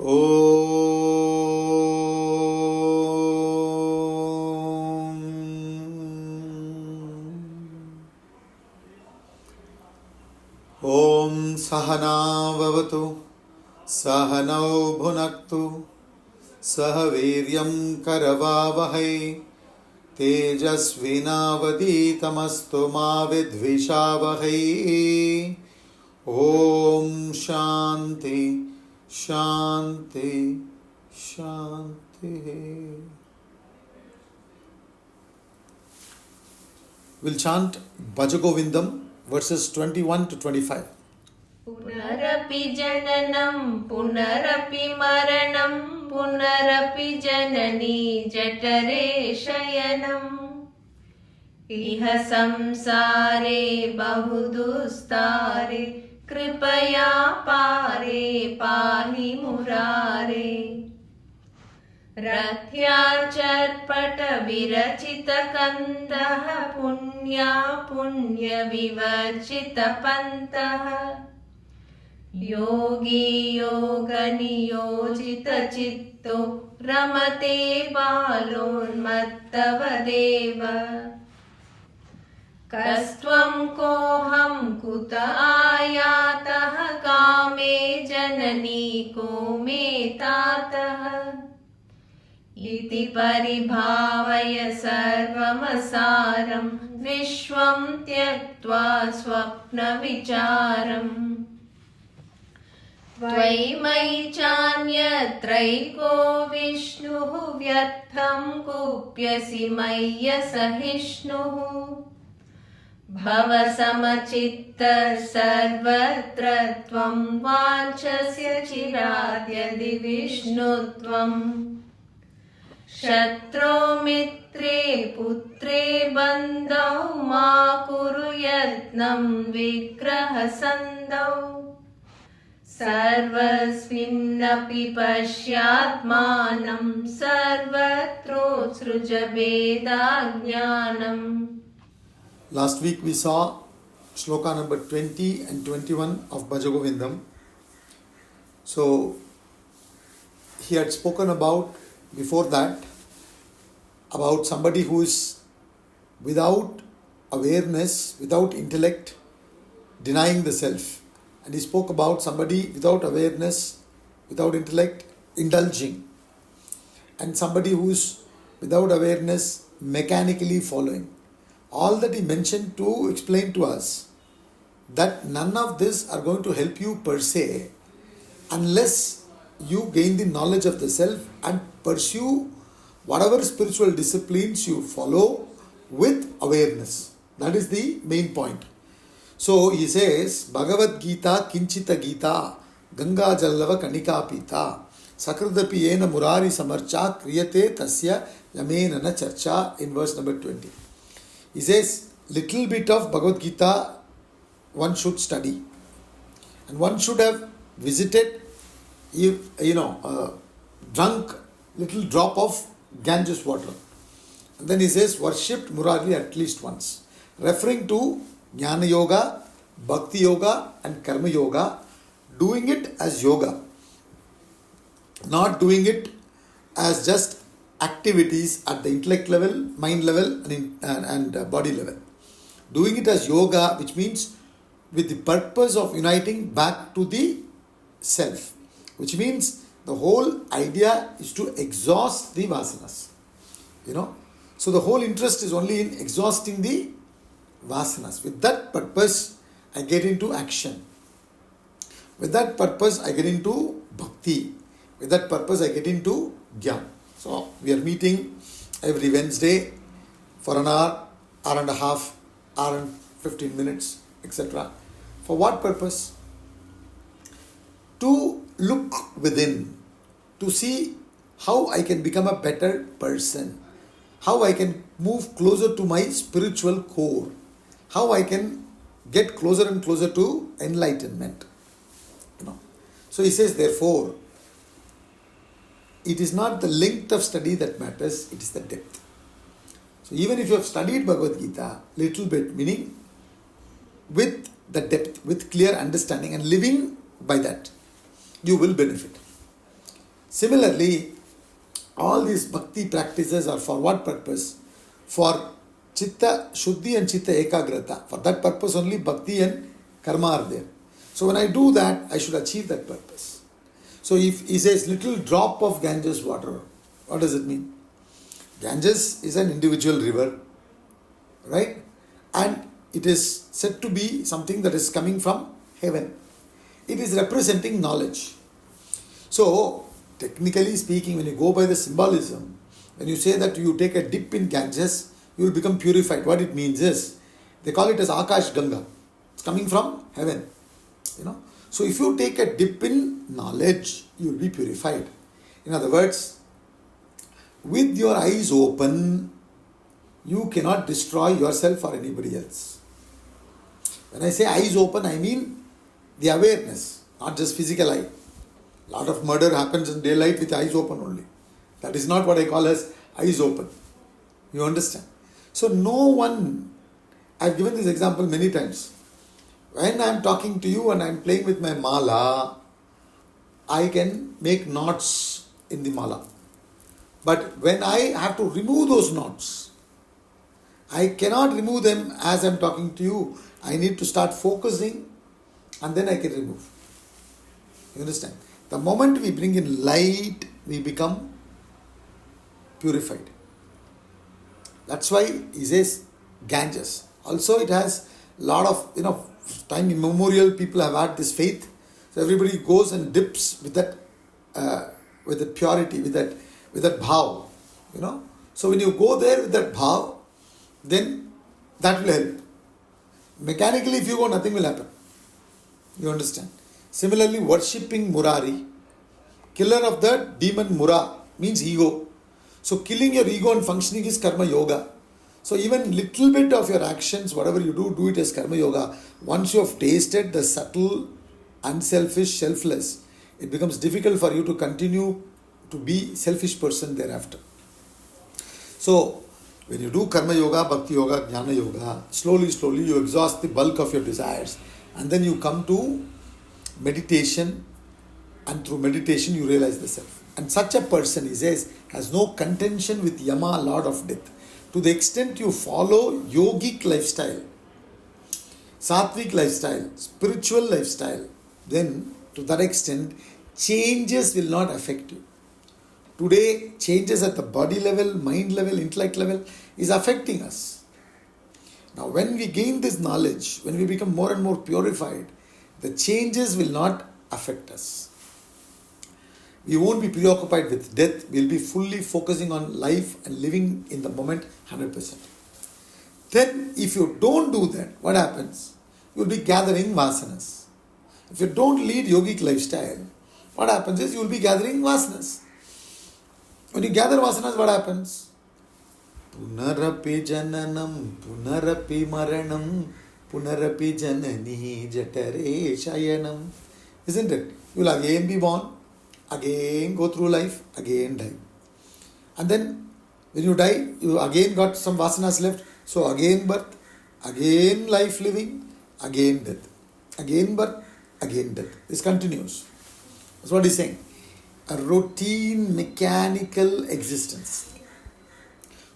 Om Sahana Vavatu Sahanau Bhunaktu Sahaviryam Karavavahai Tejasvinavaditamastu ma vidvishavahai. Om Shanti Shanti Shanti. We'll chant Bhaja Govindam verses 21 to 25. Punarapi jananam, punarapi maranam, punarapi janani jatare shayanam. Iha samsare bahudustare, kripaya pare pahi murare. Rathya charpata virachita kandaha, punya punya vivachita pantaha. Yogi yoga niyojita chitto, ramate balonmattavadeva. Kastvam koham kuta ayataha, kame janani kome tataha. Iti paribhavaya sarvamasaram, vishvam tyaktva swapna vicharam. Tvai chanyatraiko vishnuhu, vyartham kupyasi maya sahishnuhu. Bhava samachitta sarvatra tvam, vanchasya chiradyadi vishnutvam. Shatro mitre putre bandau, ma kuru yatnam vigraha sandau. Sarvasminnapi pashyatmanam, sarvatro sruja vedajnanam. Last week we saw shloka number 20 and 21 of Bhaja Govindam. So he had spoken about before that about somebody who is without awareness, without intellect, denying the self. And he spoke about somebody without awareness, without intellect, indulging. And somebody who is without awareness, mechanically following. All that he mentioned to explain to us that none of this are going to help you per se unless you gain the knowledge of the self and pursue whatever spiritual disciplines you follow with awareness. That is the main point. So he says, Bhagavad Gita Kinchita Gita Ganga Jallava Kanika Pita Sakradapi Yena Murari Samarcha Kriyate Tasya Yamenana Charcha, in verse number 20. He says, little bit of Bhagavad Gita one should study. And one should have visited, drunk little drop of Ganges water. And then he says, worshipped Murari at least once. Referring to Jnana Yoga, Bhakti Yoga and Karma Yoga, doing it as yoga. Not doing it as just activities at the intellect level, mind level and body level. Doing it as yoga, which means with the purpose of uniting back to the self. Which means the whole idea is to exhaust the vasanas. So the whole interest is only in exhausting the vasanas. With that purpose, I get into action. With that purpose, I get into bhakti. With that purpose, I get into jnana. So we are meeting every Wednesday for an hour, hour and a half, hour and 15 minutes, etc. For what purpose? To look within, to see how I can become a better person, how I can move closer to my spiritual core, how I can get closer and closer to enlightenment. So he says, therefore, it is not the length of study that matters, it is the depth. So even if you have studied Bhagavad Gita little bit, meaning with the depth, with clear understanding and living by that, you will benefit. Similarly, all these bhakti practices are for what purpose? For chitta shuddhi and chitta ekagrata. For that purpose only bhakti and karma are there. So when I do that, I should achieve that purpose. So if he says little drop of Ganges water, what does it mean? Ganges is an individual river, right? And it is said to be something that is coming from heaven. It is representing knowledge. So, technically speaking, when you go by the symbolism, when you say that you take a dip in Ganges, you will become purified. What it means is, they call it as Akash Ganga. It's coming from heaven. So if you take a dip in knowledge, you will be purified. In other words, with your eyes open, you cannot destroy yourself or anybody else. When I say eyes open, I mean the awareness, not just physical eye. A lot of murder happens in daylight with eyes open only. That is not what I call as eyes open. You understand? So no one, I've given this example many times. When I am talking to you and I am playing with my mala, I can make knots in the mala. But when I have to remove those knots, I cannot remove them as I am talking to you. I need to start focusing and then I can remove. You understand? The moment we bring in light, we become purified. That's why he says Ganges. Also it has a lot of, time immemorial people have had this faith. So everybody goes and dips with that purity, with that bhav. So when you go there with that bhav, then that will help. Mechanically, if you go, nothing will happen. You understand? Similarly, worshipping Murari, killer of the demon Mura, means ego. So killing your ego and functioning is karma yoga. So even little bit of your actions, whatever you do it as karma yoga. Once you have tasted the subtle, unselfish, selfless, it becomes difficult for you to continue to be selfish person thereafter. So when you do karma yoga, bhakti yoga, jnana yoga, slowly you exhaust the bulk of your desires and then you come to meditation, and through meditation you realize the self. And such a person, he says, has no contention with Yama, Lord of Death. To the extent you follow yogic lifestyle, sattvic lifestyle, spiritual lifestyle, then to that extent changes will not affect you. Today, changes at the body level, mind level, intellect level is affecting us. Now, when we gain this knowledge, when we become more and more purified, the changes will not affect us. We won't be preoccupied with death. We'll be fully focusing on life and living in the moment 100%. Then, if you don't do that, what happens? You'll be gathering vasanas. If you don't lead yogic lifestyle, what happens is you'll be gathering vasanas. When you gather vasanas, what happens? Punarapi jananam, punarapi maranam, punarapi janani jatare shayanam. Isn't it? You will again be born, again go through life, again die. And then when you die, you again got some vasanas left. So again birth, again life living, again death. Again birth, again death. This continues. That's what he's saying. A routine mechanical existence.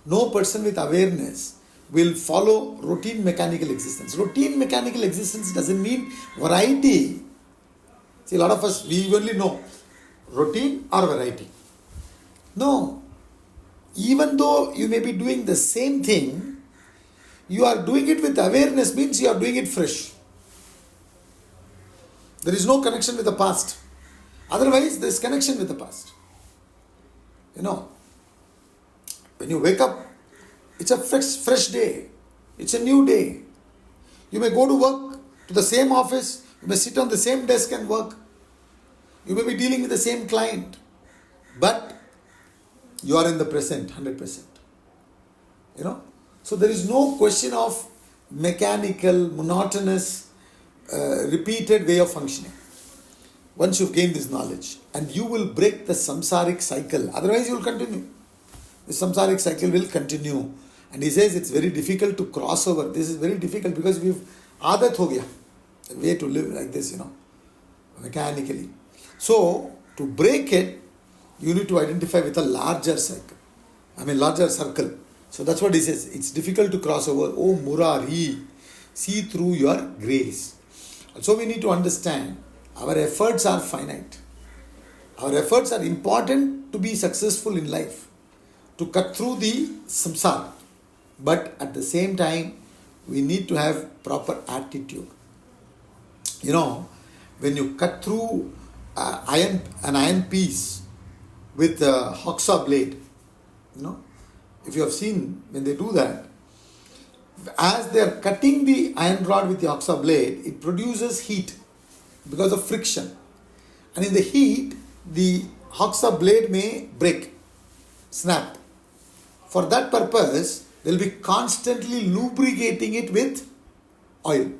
No person with awareness will follow routine mechanical existence. Routine mechanical existence doesn't mean variety. See, a lot of us, we only know routine or variety. No. Even though you may be doing the same thing, you are doing it with awareness means you are doing it fresh. There is no connection with the past. Otherwise, there is connection with the past. When you wake up, it's a fresh day. It's a new day. You may go to work, to the same office. You may sit on the same desk and work. You may be dealing with the same client. But you are in the present, 100%. So there is no question of mechanical, monotonous, repeated way of functioning. Once you've gained this knowledge, and you will break the samsaric cycle. Otherwise, you will continue. The samsaric cycle will continue. And he says it's very difficult to cross over. This is very difficult because we've aadat ho gaya. The way to live like this, mechanically. So, to break it, you need to identify with a larger circle. Larger circle. So that's what he says. It's difficult to cross over. Oh Murari, see through your grace. So we need to understand our efforts are finite. Our efforts are important to be successful in life, to cut through the samsara. But at the same time, we need to have proper attitude. When you cut through an iron piece with a hacksaw blade, if you have seen when they do that, as they are cutting the iron rod with the hacksaw blade, it produces heat because of friction. And in the heat, the hacksaw blade may break, snap. For that purpose, they will be constantly lubricating it with oil.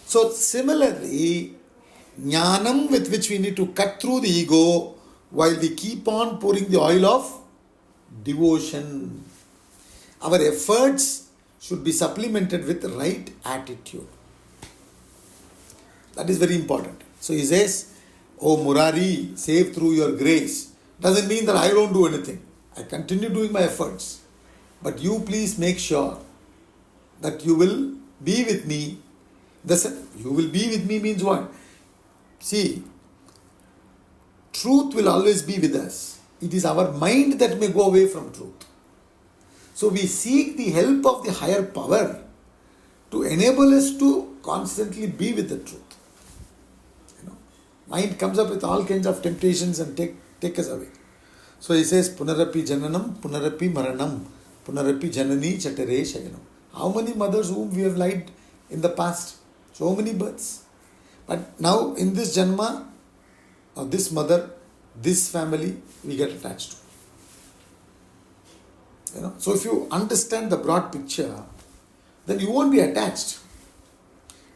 So similarly, jnanam with which we need to cut through the ego while we keep on pouring the oil of devotion. Our efforts should be supplemented with right attitude. That is very important. So he says, oh Murari, save through your grace. Doesn't mean that I don't do anything. I continue doing my efforts. But you please make sure that you will be with me. You will be with me means what? See, truth will always be with us. It is our mind that may go away from truth. So we seek the help of the higher power to enable us to constantly be with the truth. Mind comes up with all kinds of temptations and take us away. So he says, Punarapi Jananam, Punarapi Maranam, Punarapi Janani Chatare Shayanam. How many mothers whom we have lied in the past? So many births. But now in this Janma, of this mother, this family, we get attached to. So if you understand the broad picture, then you won't be attached.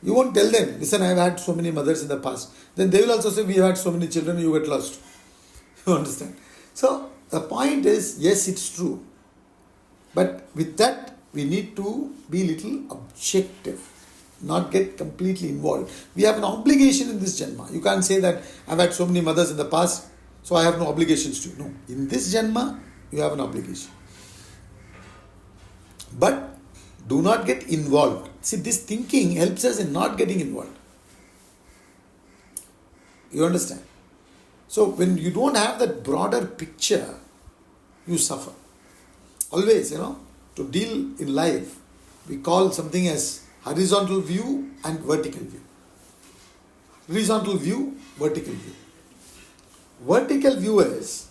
You won't tell them, listen, I have had so many mothers in the past. Then they will also say, we have had so many children, you get lost. You understand? So the point is, yes, it's true. But with that, we need to be little objective, not get completely involved. We have an obligation in this Janma. You can't say that I've had so many mothers in the past, so I have no obligations to you. No. In this Janma, you have an obligation. But do not get involved. See, this thinking helps us in not getting involved. You understand? So when you don't have that broader picture, you suffer. Always, to deal in life, we call something as horizontal view and vertical view. Horizontal view, vertical view. Vertical view is,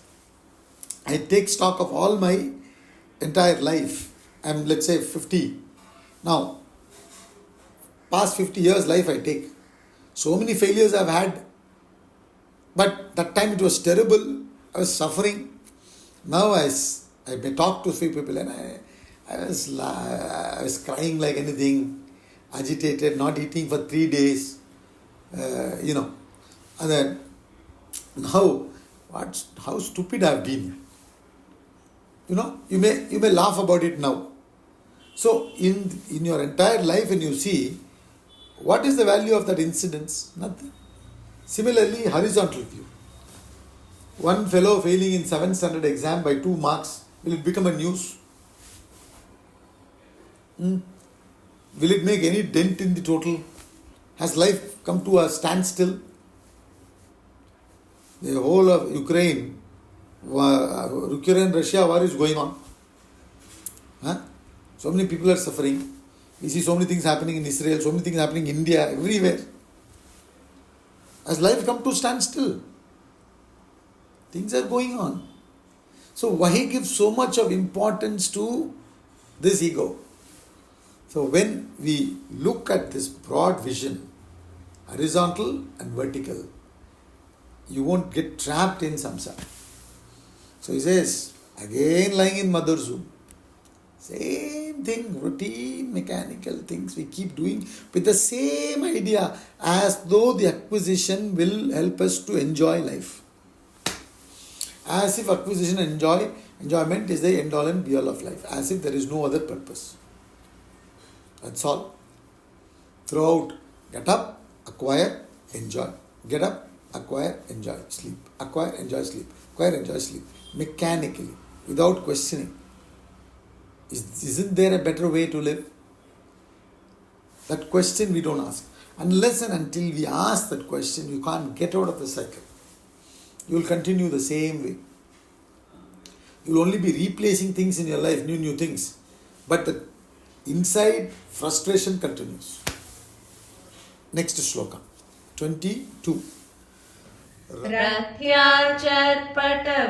I take stock of all my entire life. I'm, let's say, 50. Now, past 50 years life I take. So many failures I've had. But that time it was terrible. I was suffering. Now I may talk to a few people and I was crying like anything, agitated, not eating for 3 days. And then, now, how stupid I've been. You may laugh about it now. So, in your entire life, when you see, what is the value of that incidence? Nothing. Similarly, horizontal view. One fellow failing in 7th standard exam by 2 marks, will it become a news? Will it make any dent in the total? Has life come to a standstill? The whole of Ukraine-Russia war is going on. So many people are suffering. We see so many things happening in Israel, so many things happening in India, everywhere. Has life come to standstill? Things are going on. So why give so much of importance to this ego? So when we look at this broad vision, horizontal and vertical, you won't get trapped in samsara. So he says, again lying in mother's womb, same thing, routine, mechanical things we keep doing with the same idea, as though the acquisition will help us to enjoy life. As if acquisition and enjoyment is the end all and be all of life. As if there is no other purpose. That's all. Throughout, get up, acquire, enjoy. Get up, acquire, enjoy, sleep. Acquire, enjoy, sleep. Acquire, enjoy, sleep. Mechanically, without questioning. Isn't there a better way to live? That question we don't ask. Unless and until we ask that question, you can't get out of the cycle. You will continue the same way. You will only be replacing things in your life, new things. But the inside frustration continues. Next shloka, 22. रथ्याचर्पट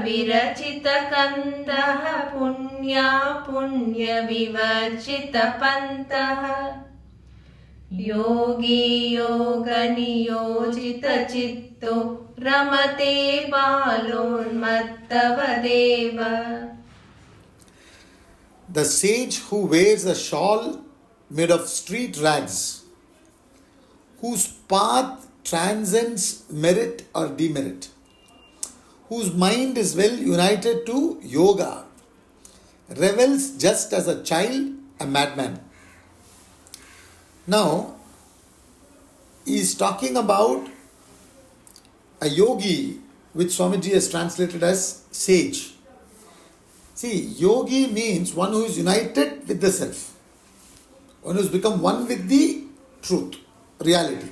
विरचित कंदः पुण्या पुण्य विवर्जित पंतः योगी योग नियोजित चित्तो रमते बालोन्मत्तवदेव. The sage who wears a shawl made of street rags, whose path transcends merit or demerit, whose mind is well united to yoga, revels just as a child, a madman. Now, he is talking about a yogi, which Swamiji has translated as sage. See, yogi means one who is united with the self, one who has become one with the truth, reality.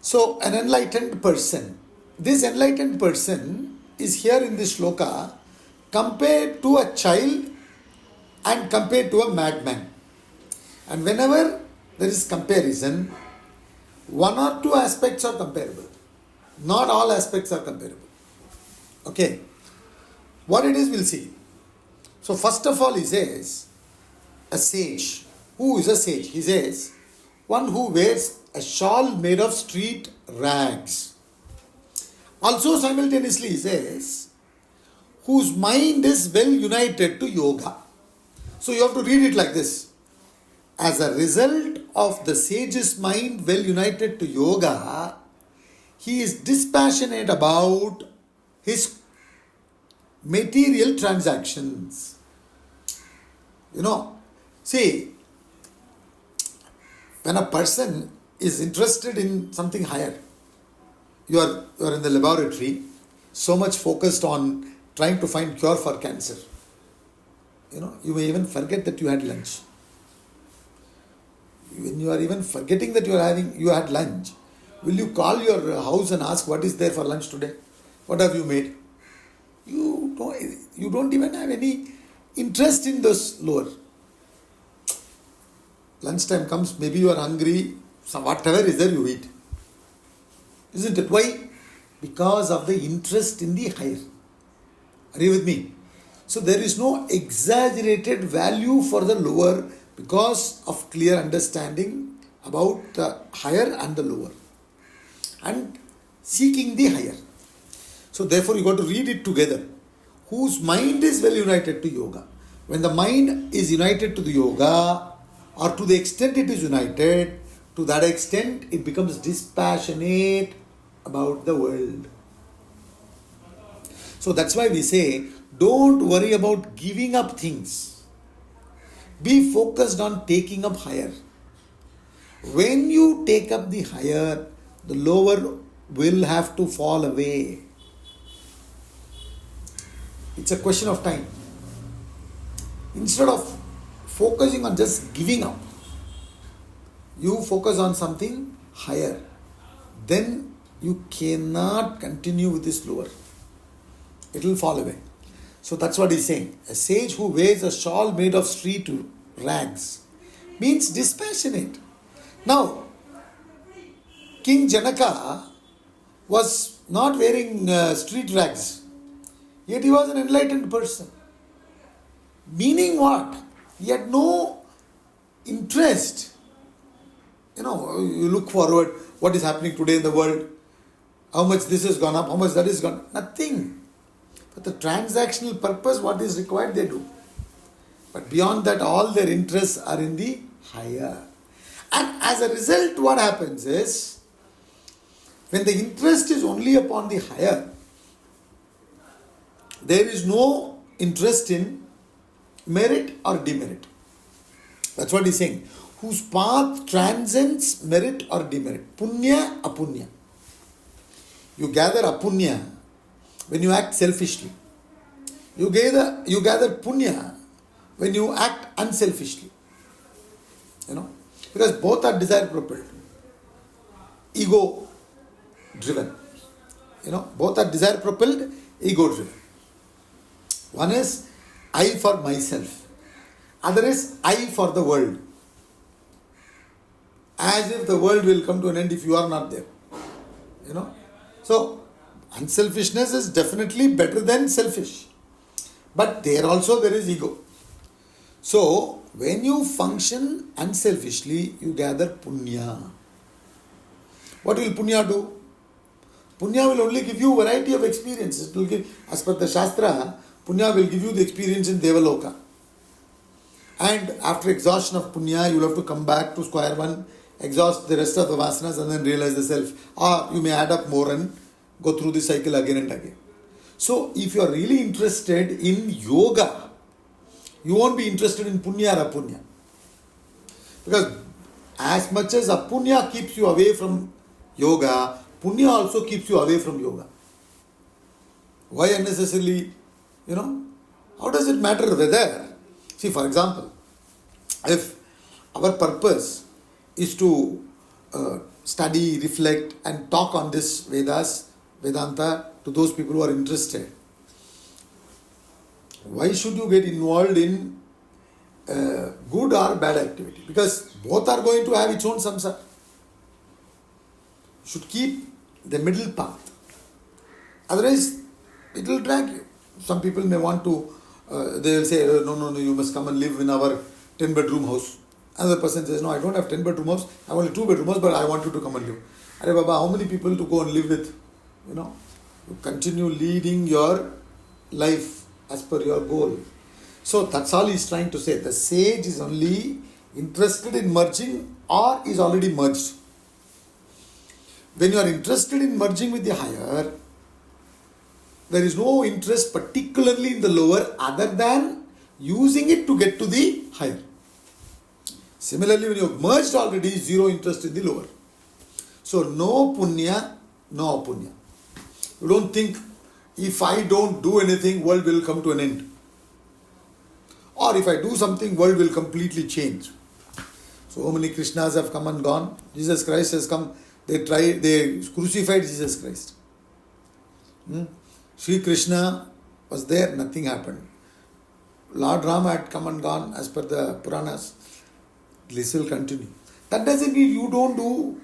So, an enlightened person. This enlightened person is here in this shloka compared to a child and compared to a madman. And whenever there is comparison, one or two aspects are comparable. Not all aspects are comparable. Okay. What it is, we'll see. So, first of all, he says, a sage. Who is a sage? He says, one who wears a shawl made of street rags. Also, simultaneously, he says, whose mind is well united to yoga. So, you have to read it like this. As a result of the sage's mind well united to yoga, he is dispassionate about his material transactions. See, when a person is interested in something higher, you are in the laboratory, so much focused on trying to find cure for cancer. You may even forget that you had lunch. When you are even forgetting that you had lunch, will you call your house and ask what is there for lunch today? What have you made? You don't even have any interest in those lower. Lunchtime comes, maybe you are hungry, whatever is there you eat. Isn't it? Why? Because of the interest in the higher. Are you with me? So there is no exaggerated value for the lower because of clear understanding about the higher and the lower. And seeking the higher. So therefore you got to read it together. Whose mind is well united to yoga. When the mind is united to the yoga, or to the extent it is united, to that extent it becomes dispassionate about the world. So that's why we say, don't worry about giving up things. Be focused on taking up higher. When you take up the higher, the lower will have to fall away. It's a question of time. Instead of focusing on just giving up, you focus on something higher. Then you cannot continue with this lower. It will fall away. So that's what he's saying. A sage who wears a shawl made of street rags means dispassionate. Now, King Janaka was not wearing street rags, yet he was an enlightened person. Meaning what? He had no interest. You look forward, what is happening today in the world, how much this has gone up, how much that is gone up. Nothing. For the transactional purpose, what is required, they do. But beyond that, all their interests are in the higher. And as a result, what happens is, when the interest is only upon the higher, there is no interest in merit or demerit. That's what he's saying. Whose path transcends merit or demerit. Punya, apunya. You gather apunya when you act selfishly. You gather punya when you act unselfishly. Because both are desire propelled, ego driven. Both are desire propelled, ego driven. One is I for myself, other is I for the world. As if the world will come to an end if you are not there. So unselfishness is definitely better than selfish. But there is ego. So when you function unselfishly, you gather punya. What will punya do? Punya will only give you variety of experiences. It will give, as per the Shastra, punya will give you the experience in Devaloka. And after exhaustion of punya, you will have to come back to square one, exhaust the rest of the vasanas and then realize the self. Or you may add up more and go through the cycle again and again. So if you are really interested in yoga, you won't be interested in punya or apunya. Because as much as apunya keeps you away from yoga, punya also keeps you away from yoga. Why unnecessarily, how does it matter whether? See, for example, if our purpose is to study, reflect and talk on this Vedanta to those people who are interested, why should you get involved in good or bad activity? Because both are going to have its own samsara. You should keep the middle path. Otherwise, it will drag you. Some people may want to, they will say, no, you must come and live in our 10-bedroom house. Another person says, no, I don't have 10-bedroom house, I have only 2-bedroom house, but I want you to come and live. Arey Baba, how many people to go and live with? You continue leading your life as per your goal. So that's all he is trying to say. The sage is only interested in merging or is already merged. When you are interested in merging with the higher, there is no interest particularly in the lower other than using it to get to the higher. Similarly, when you have merged already, zero interest in the lower. So no punya, no apunya. You don't think if I don't do anything, world will come to an end. Or if I do something, world will completely change. So many Krishnas have come and gone. Jesus Christ has come. They crucified Jesus Christ. Sri Krishna was there, nothing happened. Lord Rama had come and gone as per the Puranas. This will continue. That doesn't mean you don't do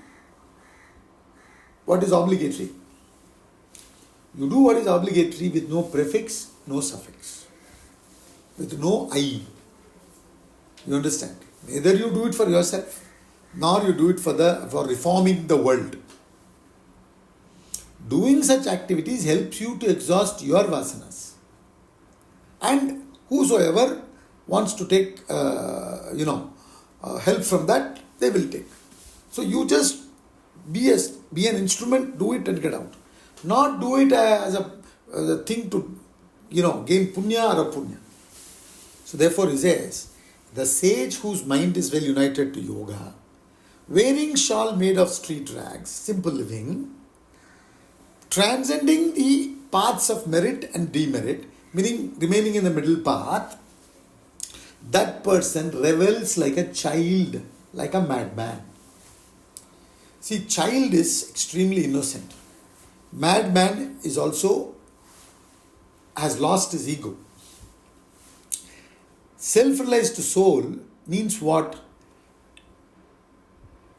what is obligatory. You do what is obligatory with no prefix, no suffix. With no I. You understand? Neither you do it for yourself, nor you do it for reforming the world. Doing such activities helps you to exhaust your vasanas. And whosoever wants to take, help from that, they will take. So you just be an instrument, do it and get out. Not do it as a thing to, gain punya or apunya. So therefore he says, the sage whose mind is well united to yoga, wearing shawl made of street rags, simple living, transcending the paths of merit and demerit, meaning remaining in the middle path, that person revels like a child, like a madman. See, child is extremely innocent. Madman is also has lost his ego. Self-realized soul means what?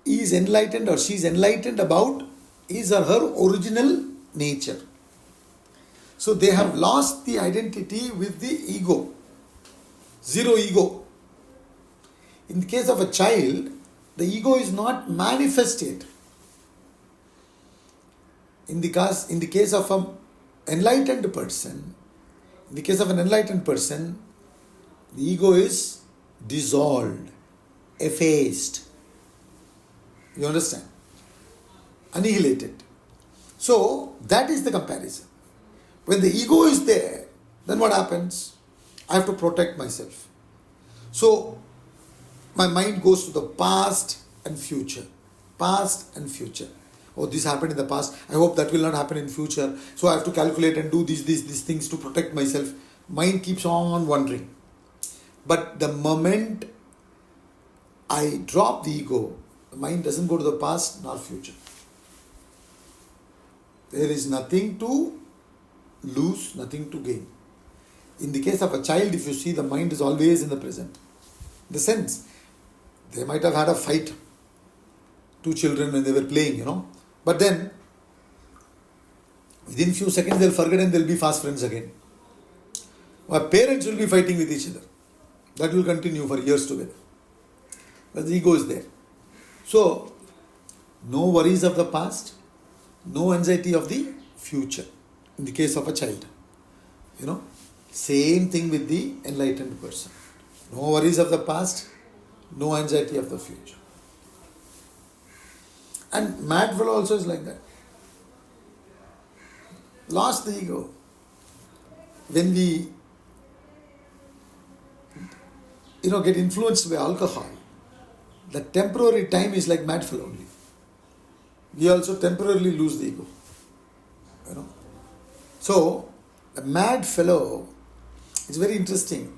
He is enlightened or she is enlightened about his or her original nature. So they have lost the identity with the ego. Zero ego. In the case of a child, the ego is not manifest yet. In the case of an enlightened person, the ego is dissolved, effaced. You understand? Annihilated. So, that is the comparison. When the ego is there, then what happens? I have to protect myself. So, my mind goes to the past and future. Past and future. oh, this happened in the past, I hope that will not happen in future, so I have to calculate and do these things to protect myself. Mind keeps on wandering. But the moment I drop the ego, the mind doesn't go to the past nor future. There is nothing to lose, nothing to gain. In the case of a child, if you see, the mind is always in the present. In the sense, they might have had a fight, two children when they were playing, but then within few seconds they'll forget and they'll be fast friends again. Our parents will be fighting with each other. That will continue for years together. But the ego is there. So, no worries of the past, no anxiety of the future. In the case of a child. Same thing with the enlightened person. No worries of the past, no anxiety of the future. And mad fellow also is like that. Lost the ego. When we get influenced by alcohol, the temporary time is like mad fellow only. We also temporarily lose the ego. So, a mad fellow, it's very interesting.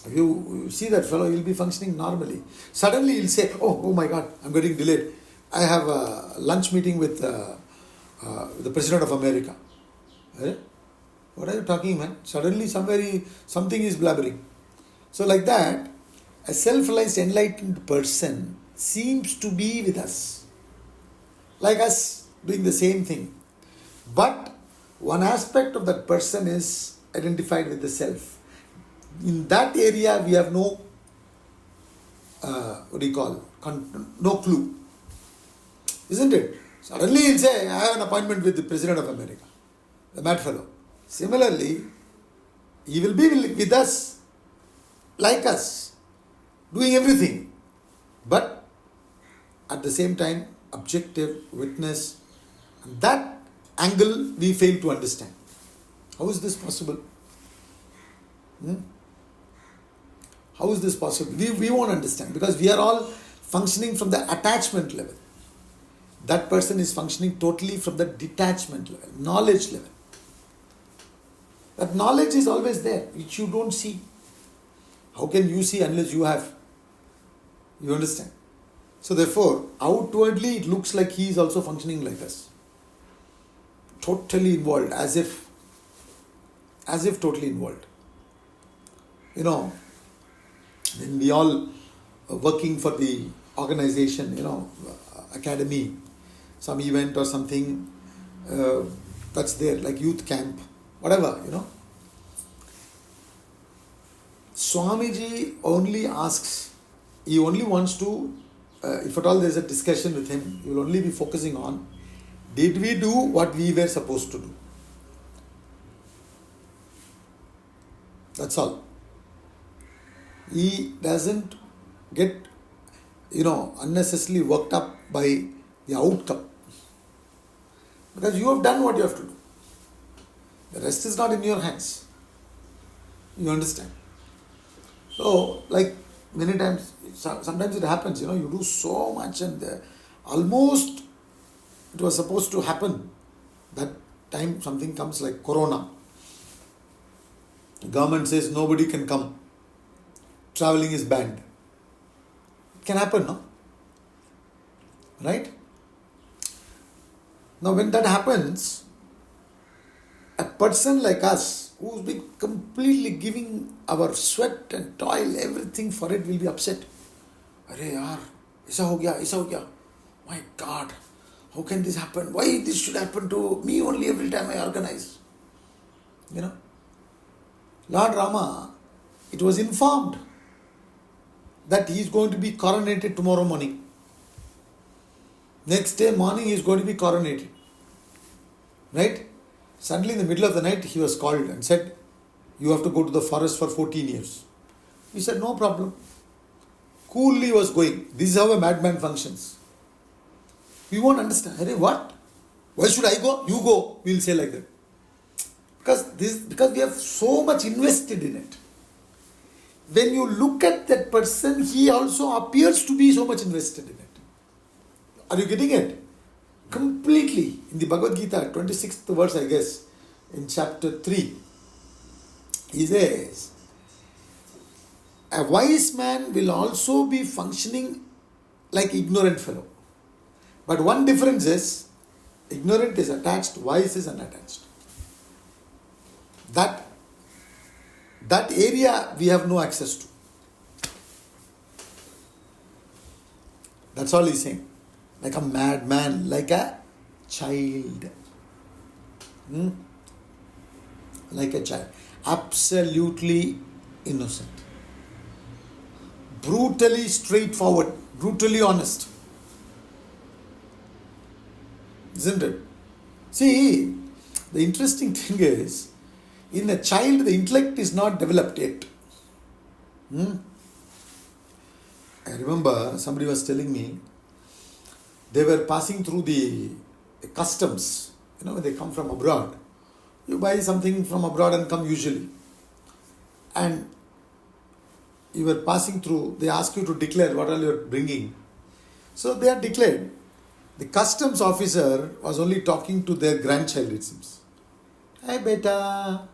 If you see that fellow, he'll be functioning normally. Suddenly he'll say, oh my God, I'm getting delayed. I have a lunch meeting with the President of America. What are you talking, man? Suddenly something is blabbering. So like that, a self-realized enlightened person seems to be with us. Like us, doing the same thing. But one aspect of that person is identified with the self. In that area, we have no, no clue. Isn't it? Suddenly he'll say, I have an appointment with the President of America, the mad fellow. Similarly, he will be with us, like us, doing everything. But at the same time, objective, witness, that angle we fail to understand. How is this possible? How is this possible? We won't understand because we are all functioning from the attachment level. That person is functioning totally from the detachment level, knowledge level. That knowledge is always there, which you don't see. How can you see unless you have? You understand? So therefore, outwardly it looks like he is also functioning like us. Totally involved, as if totally involved. When we all are working for the organization, academy, some event or something, that's there, like youth camp, whatever, Swamiji only asks, he only wants to, if at all there is a discussion with him, he will only be focusing on, did we do what we were supposed to do? That's all. He doesn't get, unnecessarily worked up by the outcome. Because you have done what you have to do. The rest is not in your hands. You understand? So, like many times, sometimes it happens, you do so much and almost it was supposed to happen. That time something comes like Corona. The government says nobody can come. Traveling is banned. It can happen, no? Right? Now when that happens, a person like us, who's been completely giving our sweat and toil, everything for it, will be upset. Arey yaar, aisa ho gaya. My God, how can this happen? Why this should happen to me only every time I organize? Lord Rama, it was informed that he is going to be coronated tomorrow morning. Next day morning he is going to be coronated. Right? Suddenly in the middle of the night he was called and said, you have to go to the forest for 14 years. He said, no problem. Coolly was going. This is how a madman functions. We won't understand. Hey, what? Why should I go? You go. We will say like that. Because we have so much invested in it. When you look at that person, he also appears to be so much invested in it. Are you getting it? In the Bhagavad Gita, 26th verse, I guess, in chapter 3, he says, a wise man will also be functioning like ignorant fellow. But one difference is, ignorant is attached, wise is unattached. That area we have no access to. That's all he's saying. Like a madman, like a child. Like a child. Absolutely innocent. Brutally straightforward. Brutally honest. Isn't it? See, the interesting thing is, in a child, the intellect is not developed yet. I remember somebody was telling me, they were passing through the customs. When they come from abroad, you buy something from abroad and come usually. And you were passing through, they ask you to declare what all you are bringing. So they are declared. The customs officer was only talking to their grandchild, it seems. Hey beta,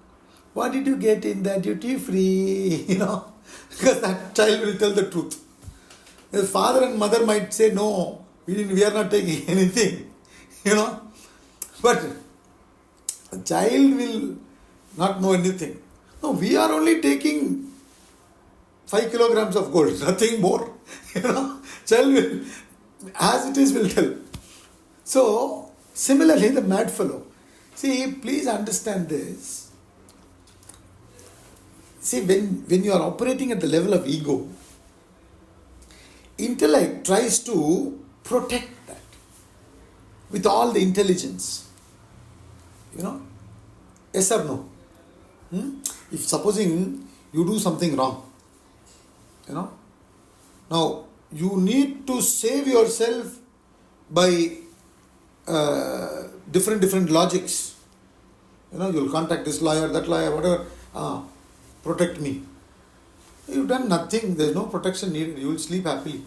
what did you get in the duty free? Because that child will tell the truth. The father and mother might say, no, we are not taking anything. But the child will not know anything. No, we are only taking 5 kilograms of gold, nothing more. Child will, as it is, will tell. So, similarly, the mad fellow. See, please understand this. See, when you are operating at the level of ego, intellect tries to protect that with all the intelligence. Yes or no? If supposing you do something wrong, now you need to save yourself by different logics. You'll contact this lawyer, that lawyer, whatever. Protect me. You've done nothing. There's no protection needed. You will sleep happily.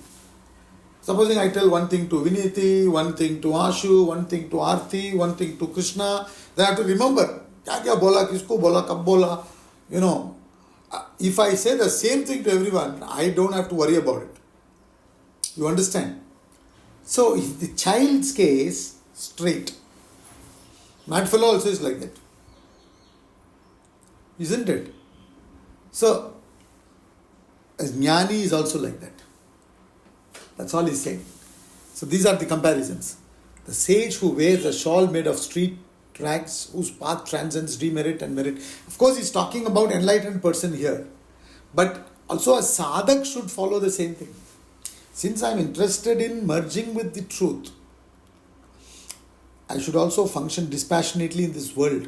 Supposing I tell one thing to Viniti, one thing to Ashu, one thing to Arti, one thing to Krishna, they have to remember. Kya bola, kisko bola, kab bola. If I say the same thing to everyone, I don't have to worry about it. You understand? So, in the child's case, straight. Mad fellow also is like that. Isn't it? So, as Jnani is also like that. That's all he's saying. So, these are the comparisons. The sage who wears a shawl made of street rags, whose path transcends demerit and merit. Of course, he's talking about enlightened person here. But also a sadhak should follow the same thing. Since I am interested in merging with the truth, I should also function dispassionately in this world.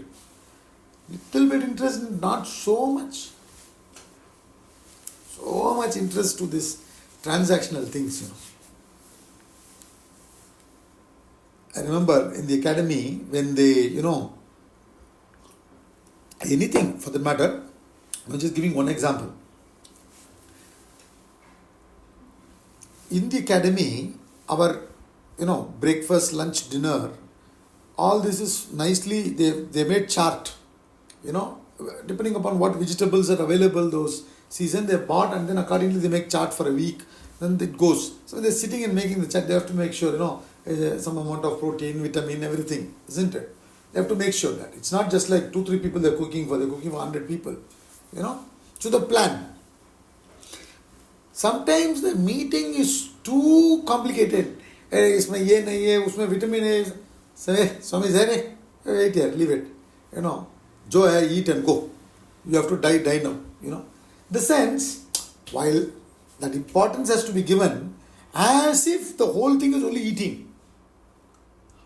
Little bit interested, not so much. So much interest to this transactional things, I remember in the academy when they, anything for the matter, I'm just giving one example. In the academy, our, breakfast, lunch, dinner, all this is nicely, they made chart, depending upon what vegetables are available those season, they bought and then accordingly they make chart for a week, then it goes. So they're sitting and making the chart, they have to make sure, some amount of protein, vitamin, everything, isn't it? They have to make sure that. It's not just like 2-3 people they're cooking for 100 people, So the plan. Sometimes the meeting is too complicated. इसमें ये नहीं है, उसमें vitamin है. Say, Swami said, wait here, leave it. जो है, eat and go. You have to die now. The sense, while that importance has to be given, as if the whole thing is only eating.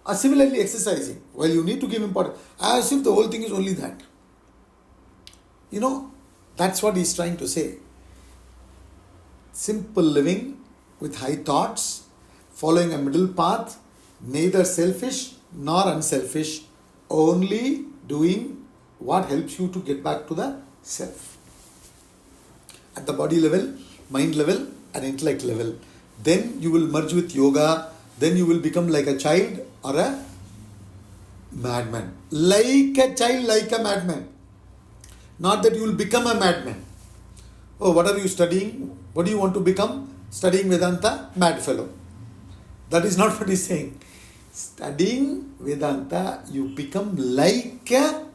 Or similarly exercising, while you need to give importance, as if the whole thing is only that. That's what he's trying to say. Simple living with high thoughts, following a middle path, neither selfish nor unselfish, only doing what helps you to get back to the self. At the body level, mind level and intellect level. Then you will merge with yoga, then you will become like a child or a madman. Like a child, like a madman. Not that you will become a madman. Oh, what are you studying? What do you want to become? Studying Vedanta? Mad fellow. That is not what he's saying. Studying Vedanta, you become like a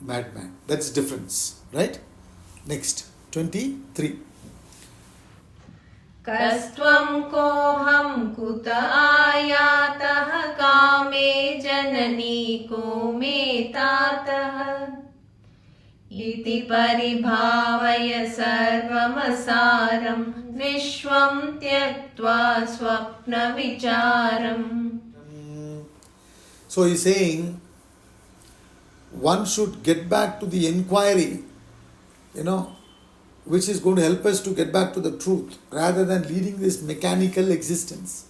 madman. That's difference. Right? Next. 23. कस्त्वं कोऽहं कुत आयातः कामे जननी को मे तातः इति परिभावय सर्वमसारं विश्वं त्यक्त्वा स्वप्नविचारम्. So he's saying one should get back to the inquiry, which is going to help us to get back to the truth rather than leading this mechanical existence.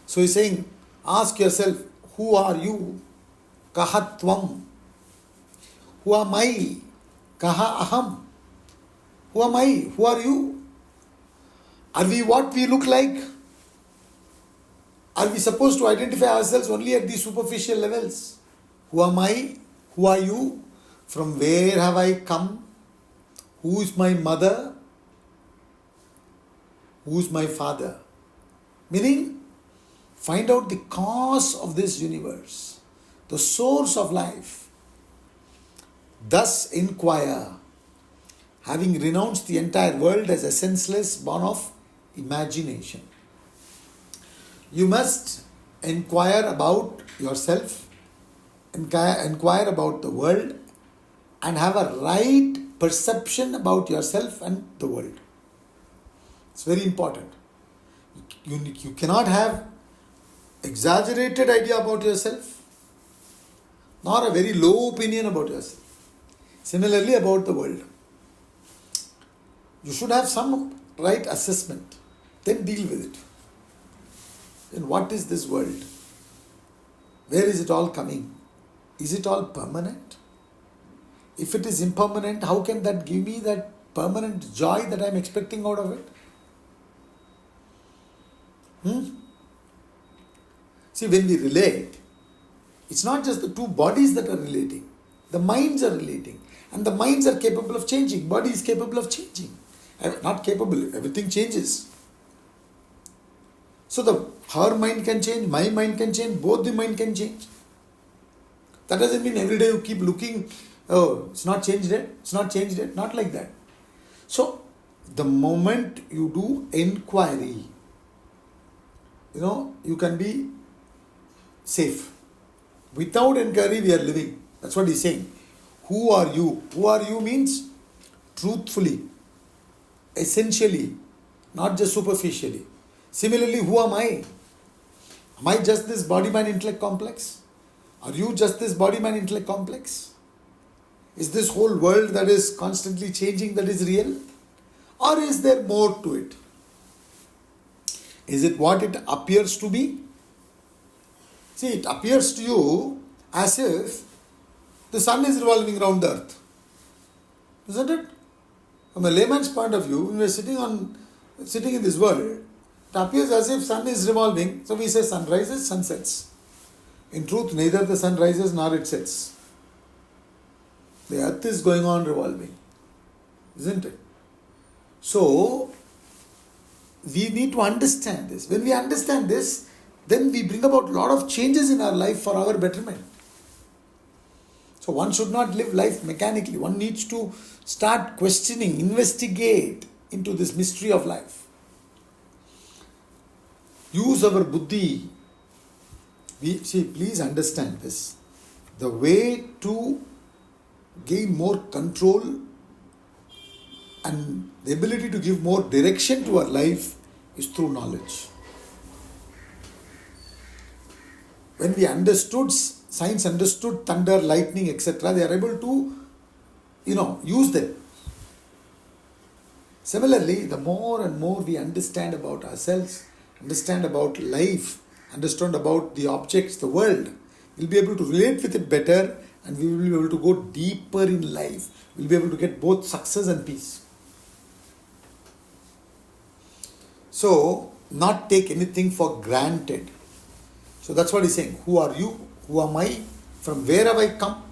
So he's saying, ask yourself, who are you? Kahatvam. Who am I? Kaha aham. Who am I? Who are you? Are we what we look like? Are we supposed to identify ourselves only at these superficial levels? Who am I? Who are you? From where have I come? Who is my mother? Who is my father? Meaning, find out the cause of this universe, the source of life. Thus inquire, having renounced the entire world as a senseless born of imagination. You must inquire about yourself, inquire about the world, and have a right perception about yourself and the world. It's very important. You cannot have exaggerated idea about yourself, nor a very low opinion about yourself. Similarly about the world. You should have some right assessment, then deal with it. Then what is this world? Where is it all coming? Is it all permanent? If it is impermanent, how can that give me that permanent joy that I am expecting out of it? See, when we relate, it's not just the two bodies that are relating. The minds are relating. And the minds are capable of changing. Body is capable of changing. Not capable, everything changes. So her mind can change, my mind can change, both the mind can change. That doesn't mean every day you keep looking, oh, it's not changed yet, it's not changed yet. Not like that. So, the moment you do inquiry, you can be safe. Without inquiry, we are living. That's what he's saying. Who are you? Who are you means truthfully, essentially, not just superficially. Similarly, who am I? Am I just this body-mind intellect complex? Are you just this body-mind intellect complex? Is this whole world that is constantly changing that is real? Or is there more to it? Is it what it appears to be? See, it appears to you as if the sun is revolving around the earth. Isn't it? From a layman's point of view, when we are sitting in this world, it appears as if sun is revolving. So we say sun rises, sun sets. In truth, neither the sun rises nor it sets. The earth is going on revolving. Isn't it? So, we need to understand this. When we understand this, then we bring about a lot of changes in our life for our betterment. So one should not live life mechanically. One needs to start questioning, investigate into this mystery of life. Use our buddhi. Please understand this. The way to gain more control and the ability to give more direction to our life is through knowledge. When we understood, science understood thunder, lightning, etc., they are able to, use them. Similarly, the more and more we understand about ourselves, understand about life, understand about the objects, the world, we'll be able to relate with it better and we will be able to go deeper in life. We'll be able to get both success and peace. So, not take anything for granted. So that's what he's saying. Who are you? Who am I? From where have I come?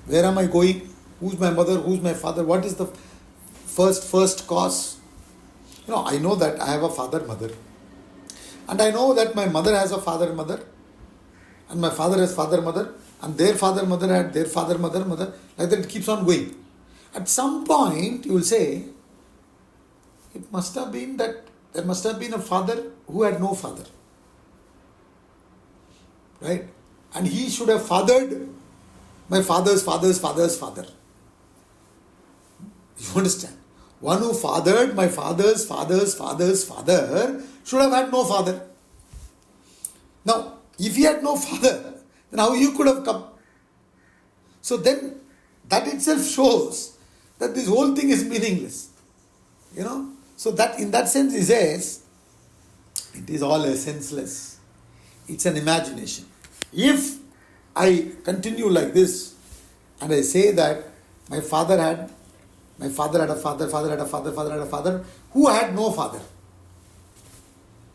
Where am I going? Who's my mother? Who's my father? What is the first cause? I know that I have a father, mother. And I know that my mother has a father, mother. And my father has father, mother. And their father, mother had their father, mother, mother. Like that it keeps on going. At some point you will say, it must have been that there must have been a father who had no father. Right? And he should have fathered my father's father's father's father. You understand? One who fathered my father's father's father's father should have had no father. Now, if he had no father, then how you could have come? So then, that itself shows that this whole thing is meaningless. So that in that sense he says, it is all senseless. It's an imagination. If I continue like this and I say that my father had a father, father had a father, father had a father, who had no father.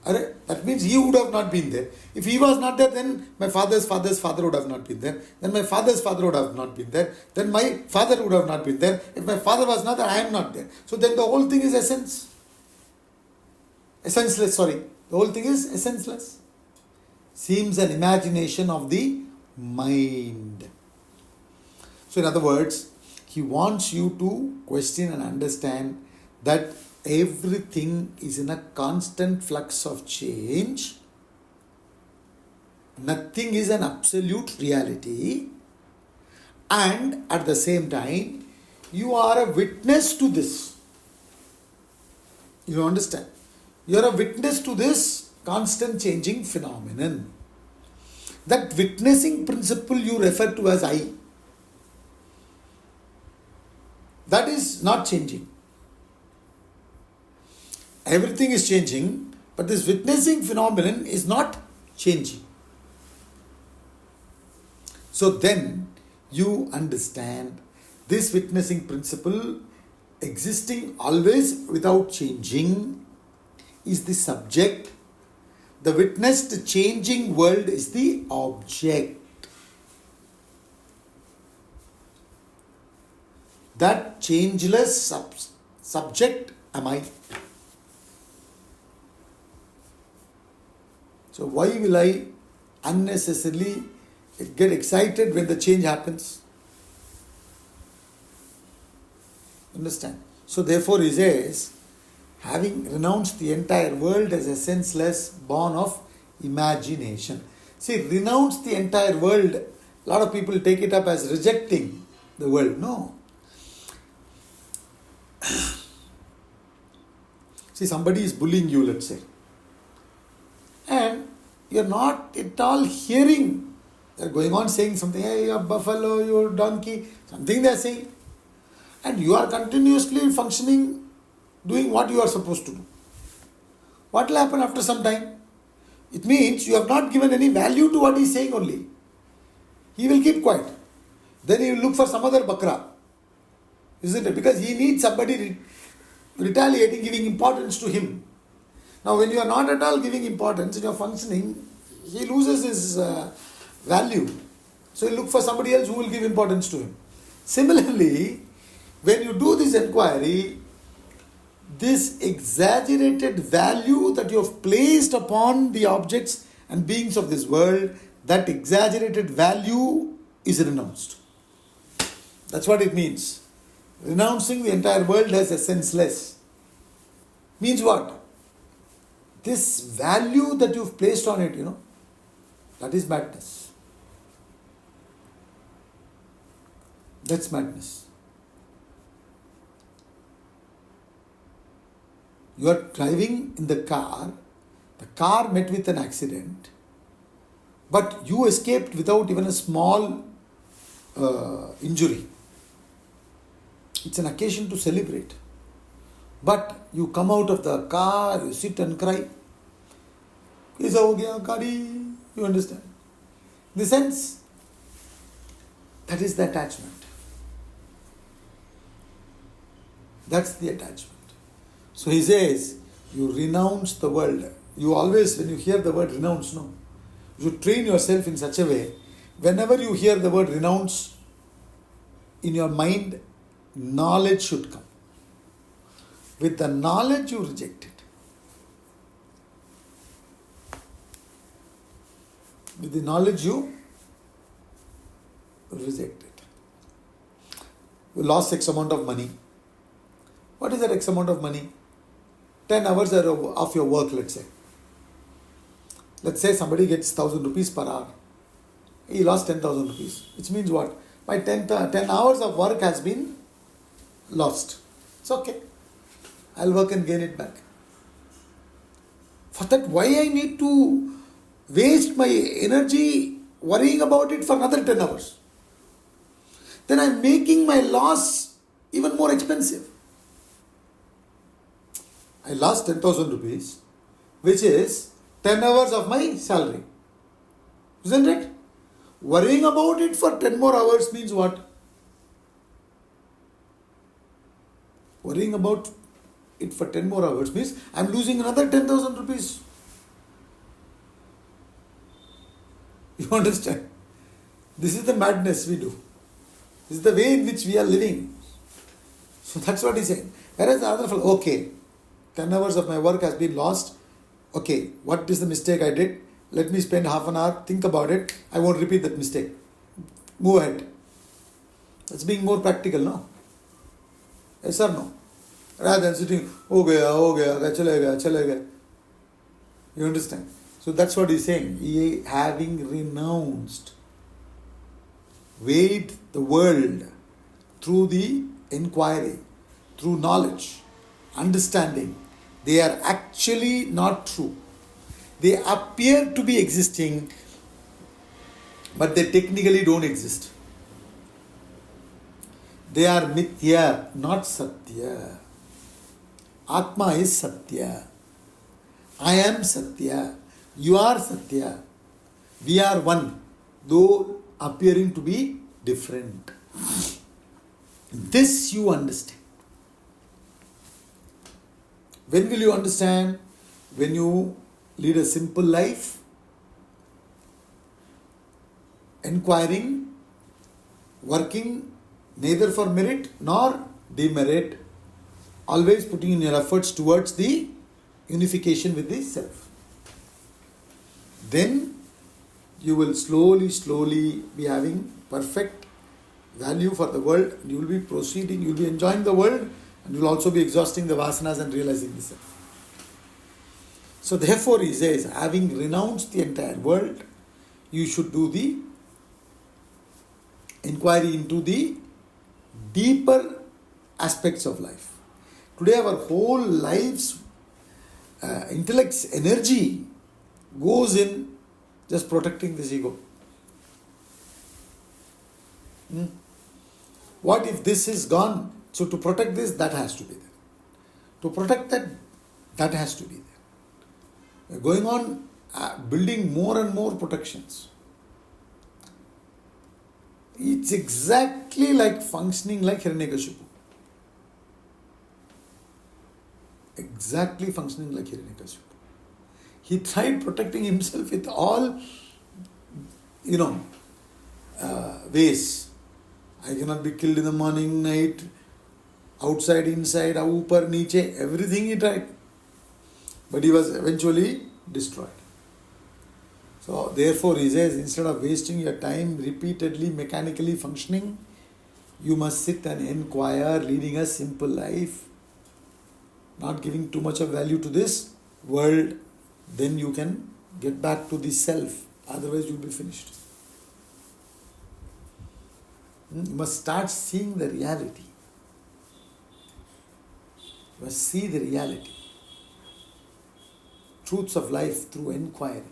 That means he would have not been there. If he was not there, then my father's father's father would have not been there. Then my father's father would have not been there. Then my father would have not been there. If my father was not there, I am not there. So then the whole thing is essenceless. The whole thing is essenceless. Seems an imagination of the mind. So in other words, he wants you to question and understand that everything is in a constant flux of change. Nothing is an absolute reality. And at the same time, you are a witness to this. You understand? You are a witness to this constant changing phenomenon. That witnessing principle you refer to as I. That is not changing. Everything is changing, but this witnessing phenomenon is not changing. So then you understand this witnessing principle existing always without changing is the subject. The witnessed changing world is the object. That changeless subject am I. So why will I unnecessarily get excited when the change happens? Understand? So therefore he says, having renounced the entire world as a senseless, born of imagination. See, renounce the entire world, a lot of people take it up as rejecting the world. No. See, somebody is bullying you, let's say. And you're not at all hearing. They're going on saying something, hey, you're buffalo, you're donkey, something they're saying. And you are continuously functioning, doing what you are supposed to do. What will happen after some time? It means you have not given any value to what he's saying only. He will keep quiet. Then he will look for some other bakra. Isn't it? Because he needs somebody retaliating, giving importance to him. Now when you are not at all giving importance and you are functioning, he loses his value. So he will look for somebody else who will give importance to him. Similarly, when you do this inquiry, this exaggerated value that you have placed upon the objects and beings of this world, that exaggerated value is renounced. That's what it means. Renouncing the entire world as a senseless means what? This value that you've placed on it, that is madness. That's madness. You are driving in the car met with an accident, but you escaped without even a small injury. It's an occasion to celebrate. But you come out of the car, you sit and cry. Kaisa ho gaya gadi? You understand? In the sense, that is the attachment. That's the attachment. So he says, you renounce the world. You always, when you hear the word renounce, you train yourself in such a way whenever you hear the word renounce, in your mind, knowledge should come. With the knowledge, you reject it. With the knowledge, you reject it. You lost X amount of money. What is that X amount of money? 10 hours of your work, let's say. Let's say somebody gets 1,000 rupees per hour. He lost 10,000 rupees. Which means what? My 10 hours of work has been lost. It's okay. I'll work and gain it back. For that, why I need to waste my energy worrying about it for another 10 hours? Then I'm making my loss even more expensive. I lost 10,000 rupees, which is 10 hours of my salary. Isn't it? Worrying about it for 10 more hours means what? Worrying about it for 10 more hours means I'm losing another 10,000 rupees. You understand? This is the madness we do. This is the way in which we are living. So that's what he's saying. Whereas the other fellow, okay, 10 hours of my work has been lost. Okay, what is the mistake I did? Let me spend half an hour, think about it. I won't repeat that mistake. Move ahead. That's being more practical, no? Yes or no? Rather than sitting, ho gaya, chale gaya. You understand? So that's what he's saying. He, having renounced, weighed the world through the inquiry, through knowledge, understanding, they are actually not true. They appear to be existing, but they technically don't exist. They are mithya, not satya. Atma is satya. I am satya. You are satya. We are one, though appearing to be different. This you understand. When will you understand? When you lead a simple life, inquiring, working neither for merit nor demerit, always putting in your efforts towards the unification with the self. Then you will slowly be having perfect value for the world. You will be proceeding, you will be enjoying the world, and you will also be exhausting the vasanas and realizing the self. So therefore he says, having renounced the entire world, you should do the inquiry into the deeper aspects of life. Today our whole life's intellect's energy goes in just protecting this ego. What if this is gone? So to protect this, that has to be there. To protect that, that has to be there. We're going on building more and more protections. It's exactly like functioning like Hiranyakashipu. Exactly functioning like Hiranyakashipu. He tried protecting himself with all, ways. I cannot be killed in the morning, night, outside, inside, upar, niche, everything he tried. But he was eventually destroyed. So therefore he says, instead of wasting your time repeatedly, mechanically functioning, you must sit and inquire, leading a simple life, not giving too much of value to this world. Then you can get back to the self. Otherwise you will be finished. You must start seeing the reality. You must see the reality. Truths of life through inquiry.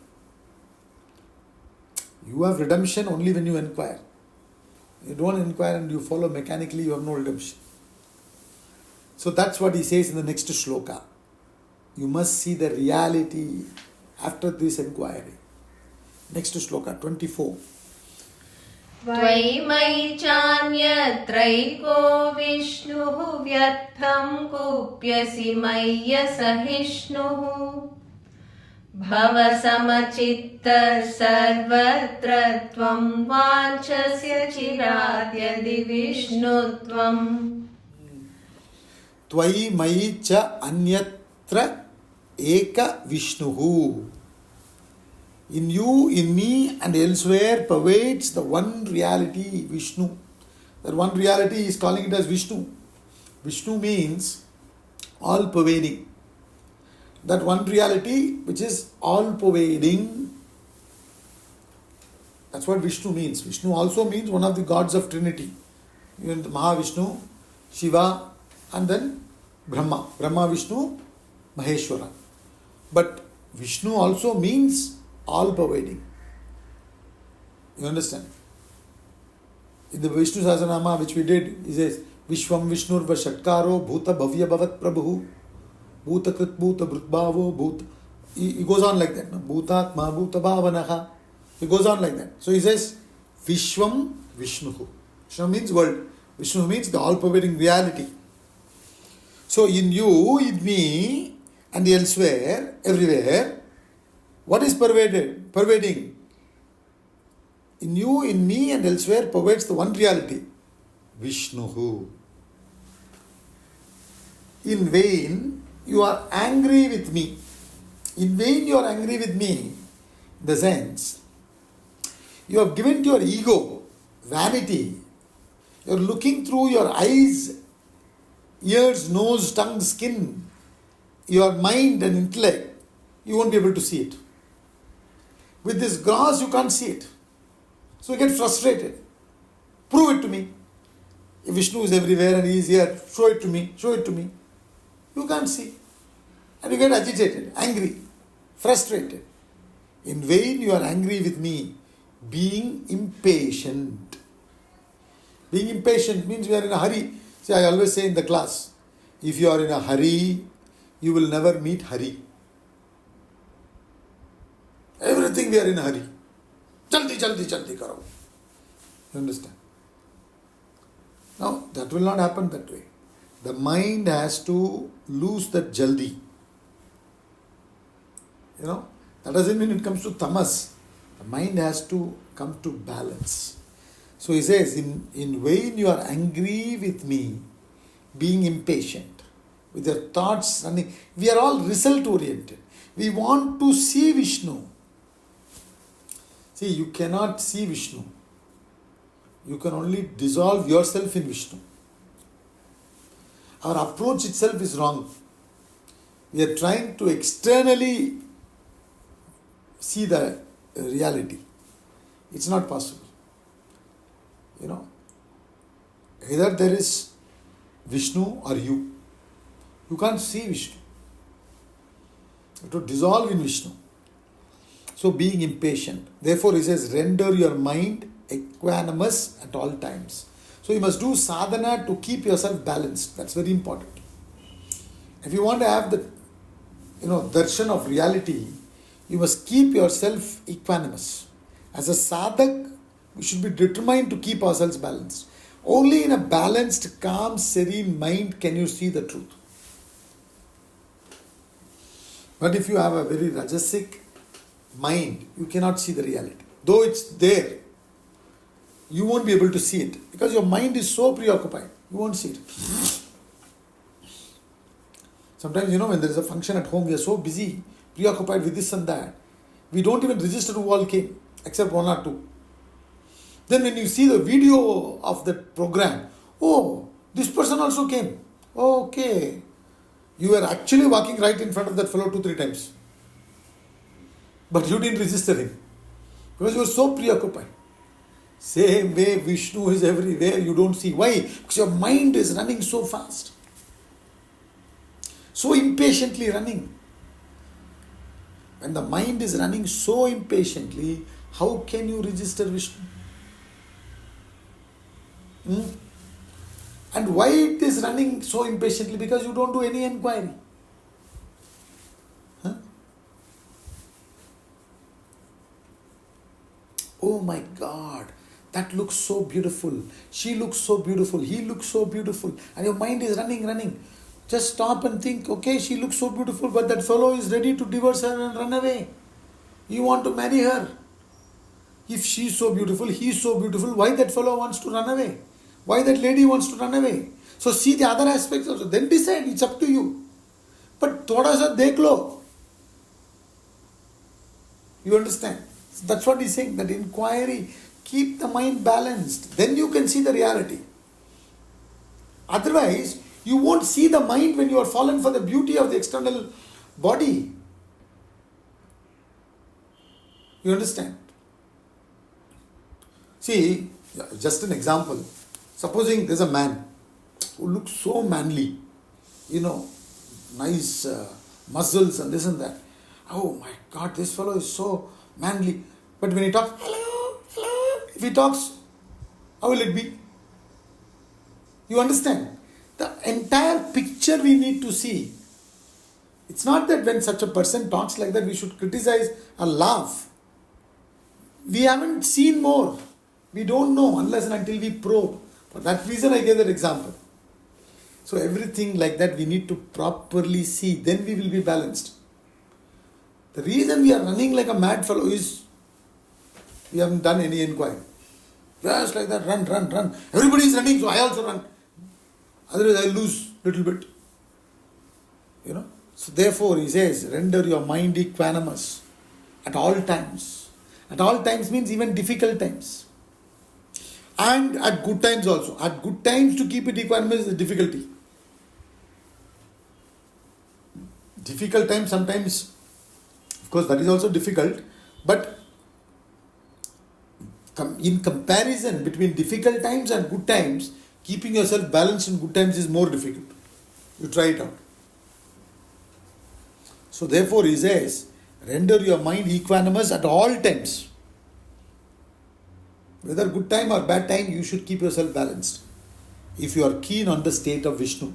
You have redemption only when you inquire. You don't inquire and you follow mechanically, you have no redemption. So that's what he says in the next shloka. You must see the reality after this inquiry. Next shloka, 24. त्वयि चान्यत्रैको विष्णुः व्यर्थं कुप्यसि मय्यसहिष्णुः भव समचित्त सर्वत्र त्वं वाञ्छस्य चिराद्यदि विष्णुत्वम् त्वयि मयि च अन्यत्र एक विष्णुः. In you, in me, and elsewhere pervades the one reality, Vishnu. That one reality is calling it as Vishnu. Vishnu means all pervading. That one reality which is all pervading. That's what Vishnu means. Vishnu also means one of the gods of Trinity. Even Mahavishnu, Shiva, and then Brahma. Brahma, Vishnu, Maheshwara. But Vishnu also means all pervading. You understand? In the Vishnu Sahasranama which we did, he says, Vishwam Vishnur Vashatkaro Bhuta Bhavya Bhavat Prabhu Bhuta Krit Bhuta Brutbhavo Bhuta. He goes on like that. Bhutatma Bhuta Bhavanaha. He goes on like that. So he says, Vishwam Vishnuhu. Vishnu means world. Vishnu means the all pervading reality. So in you, in me, and elsewhere, everywhere, what is pervaded? Pervading. In you, in me, and elsewhere pervades the one reality. Vishnuhu. In vain, you are angry with me. In vain, you are angry with me. In the sense, you have given to your ego, vanity. You are looking through your eyes, ears, nose, tongue, skin, your mind and intellect. You won't be able to see it. With this gross, you can't see it. So you get frustrated. Prove it to me. If Vishnu is everywhere and he is here, show it to me, show it to me. You can't see. And you get agitated, angry, frustrated. In vain you are angry with me, being impatient. Being impatient means we are in a hurry. See, I always say in the class, if you are in a hurry, you will never meet Hari. Everything we are in a hurry. Jaldi, jaldi, jaldi karo. You understand? Now, that will not happen that way. The mind has to lose that jaldi. You know, that doesn't mean it comes to tamas. The mind has to come to balance. So he says, in vain you are angry with me, being impatient, with your thoughts running. We are all result oriented. We want to see Vishnu. See, you cannot see Vishnu. You can only dissolve yourself in Vishnu. Our approach itself is wrong. We are trying to externally see the reality. It's not possible. You know, either there is Vishnu or you. You can't see Vishnu. You have to dissolve in Vishnu. So being impatient. Therefore he says, render your mind equanimous at all times. So you must do sadhana to keep yourself balanced. That's very important. If you want to have the darshan of reality, you must keep yourself equanimous. As a sadhak, we should be determined to keep ourselves balanced. Only in a balanced, calm, serene mind can you see the truth. But if you have a very rajasic mind, you cannot see the reality. Though it's there, you won't be able to see it because your mind is so preoccupied. You won't see it. Sometimes, when there is a function at home, we are so busy, preoccupied with this and that, we don't even register who all came, except one or two. Then when you see the video of that program, oh, this person also came. Okay. You were actually walking right in front of that fellow 2-3 times. But you didn't register him. Because you were so preoccupied. Same way Vishnu is everywhere, you don't see. Why? Because your mind is running so fast. So impatiently running. When the mind is running so impatiently, how can you register Vishnu? And why it is running so impatiently? Because you don't do any inquiry. Oh my God, that looks so beautiful. She looks so beautiful. He looks so beautiful. And your mind is running. Just stop and think, okay, she looks so beautiful, but that fellow is ready to divorce her and run away. You want to marry her. If she is so beautiful, he is so beautiful, why that fellow wants to run away? Why that lady wants to run away? So see the other aspects also. Then decide, it's up to you. But thoda sa dekh lo. You understand? So that's what he's saying, that inquiry, keep the mind balanced. Then you can see the reality. Otherwise, you won't see the mind when you are fallen for the beauty of the external body. You understand? See, just an example. Supposing there's a man who looks so manly, nice muscles and this and that. Oh my God, this fellow is so manly. But when he talks, hello, if he talks, how will it be? You understand? The entire picture we need to see. It's not that when such a person talks like that, we should criticize or laugh. We haven't seen more. We don't know unless and until we probe. For that reason, I gave that example. So everything like that we need to properly see. Then we will be balanced. The reason we are running like a mad fellow is we haven't done any inquiry. Just like that, run. Everybody is running, so I also run. Otherwise, I lose a little bit. So therefore, he says, render your mind equanimous at all times. At all times means even difficult times. And at good times also. At good times to keep it equanimous is a difficulty. Difficult times sometimes, of course, that is also difficult. But in comparison between difficult times and good times, keeping yourself balanced in good times is more difficult. You try it out. So therefore he says, render your mind equanimous at all times. Whether good time or bad time, you should keep yourself balanced. If you are keen on the state of Vishnu.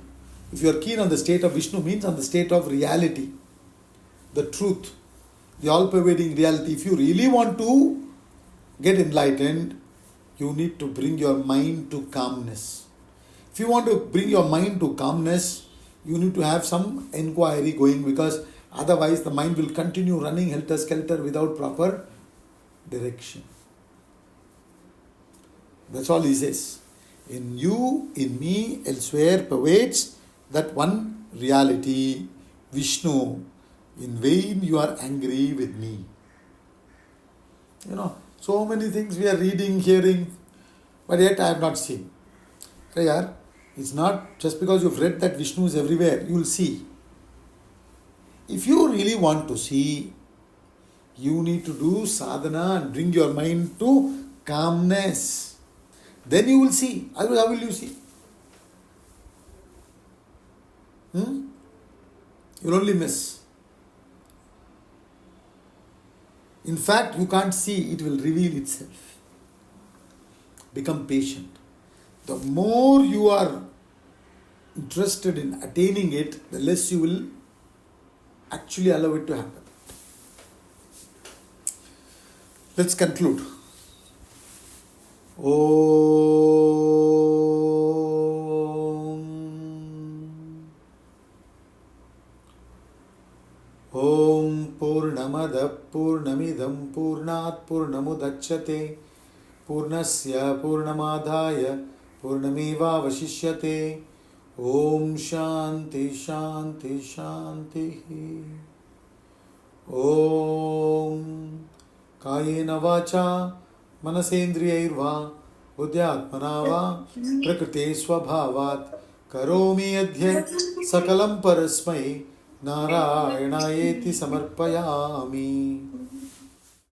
If you are keen on the state of Vishnu means on the state of reality. The truth. The all-pervading reality. If you really want to get enlightened, you need to bring your mind to calmness. If you want to bring your mind to calmness, you need to have some inquiry going, because otherwise the mind will continue running helter-skelter without proper direction. That's all he says. In you, in me, elsewhere pervades that one reality, Vishnu. In vain you are angry with me. So many things we are reading, hearing, but yet I have not seen. It's not just because you've read that Vishnu is everywhere, you will see. If you really want to see, you need to do sadhana and bring your mind to calmness. Then you will see. Otherwise, how will you see? You will only miss. In fact, you can't see, it will reveal itself. Become patient. The more you are interested in attaining it, the less you will actually allow it to happen. Let's conclude. Om Purnamada Purnamidam Purnat Purnamudachyate Purnasya Purnamadhaya Purnameva Vashishyate. Om Shanti Shanti Shanti. Om Kayena Vacha Manasendriyairva Buddhyatmanava Prakriti Swabhavat Karomi Adhya Sakalam Parasmai Narayanaeti Samarpayami.